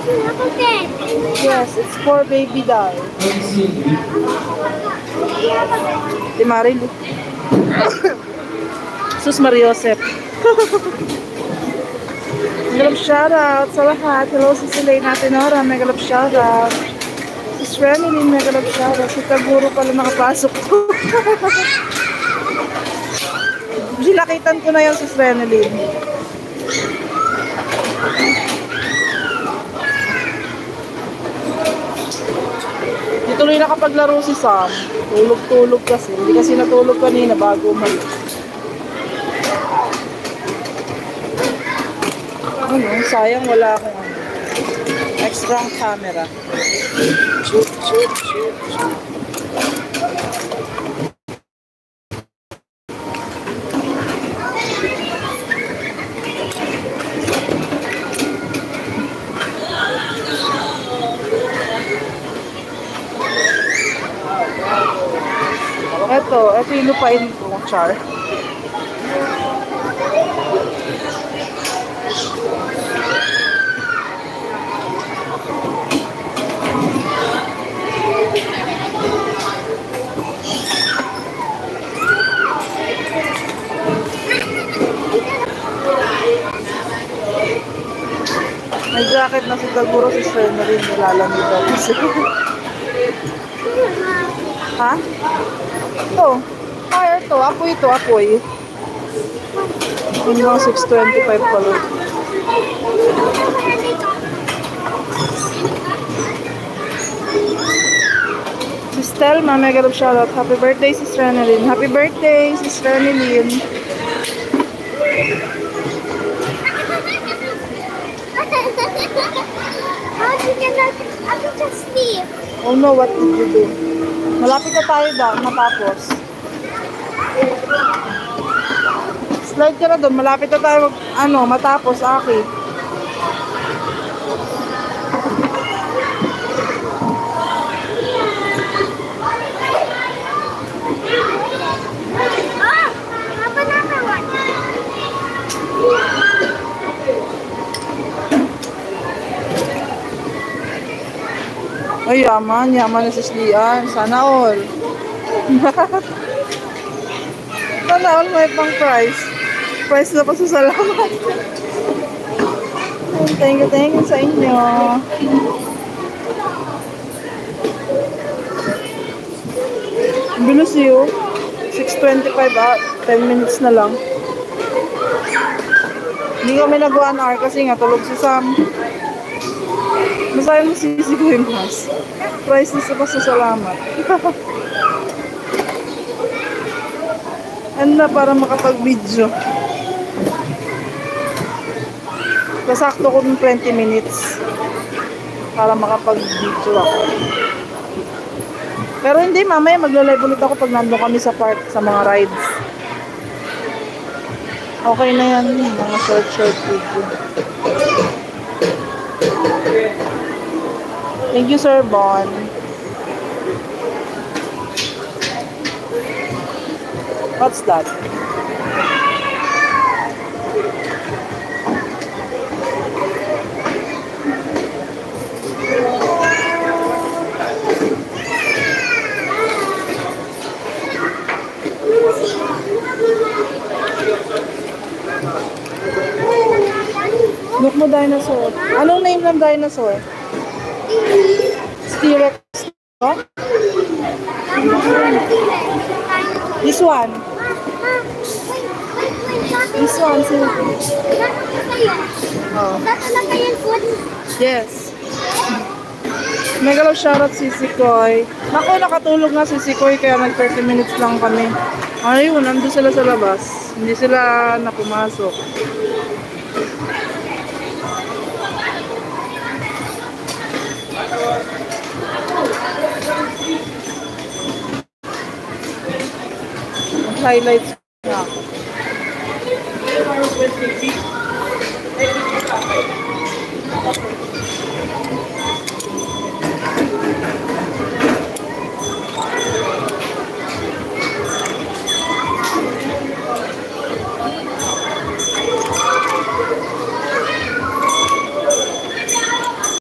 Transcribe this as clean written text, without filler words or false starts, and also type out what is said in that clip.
Yes, it's for baby doll. Di Marilu. Sus Mariosep. Megalove shoutout sa lahat. Hello si Silay natin, Nora. Megalove shoutout. Si Renilyn, megalove shoutout. Si Taguro pala nakapasok ko. Sinakitan ko na yan si Renilyn. Di tuloy nakapaglaro si Sam. Tulog-tulog kasi. Hindi kasi natulog kanina bago umalis. Ano, sayang wala akong extra camera. Shoot, shoot, shoot, shoot. Ito yung lupain ko, Char. May jacket na si Dalburo si Sren na rin nilalamig daw kasi. Ha? Ito. Fire to. Apoy ito. Apoy. Yung mga 625 pala. Si Stelma, mega love shoutout. Happy birthday, Sis Renilyn. Happy birthday, Sis Renilyn. How did you not? I could just sleep. Oh no, what did you do? Malapit na tayo matapos. Slide ka na doon. Malapit na tayo matapos, Aki. Ay, yaman na si Slian. Sana all. Sana all may pang price. Price na pa sa salamat. Thank you sa inyo. Bilis yun. 6:25 10 minutes na lang. Hindi kami nag 1 hour kasi nga tulog si Sam. Masaya mo sisi ko yung mas. Price na sa salamat. Ano na para makapag-video. Kasakto ko ng 20 minutes para makapag-video ako. Pero hindi, mamaya magla-live ulit ako pag nandun kami sa park, sa mga rides. Okay na yan, mga short video. Thank you, Sir Bon. What's that? Look mo, dinosaur. Anong name ng dinosaur? T-Rex. No? This one. This one. Oh. Yes. Mega love shoutout si Sikoy. Naku, nakatulog nga si Sikoy kaya nag 30 minutes lang kami. Ayun, nandun sila sa labas. Hindi sila napumasok. Highlights na ako.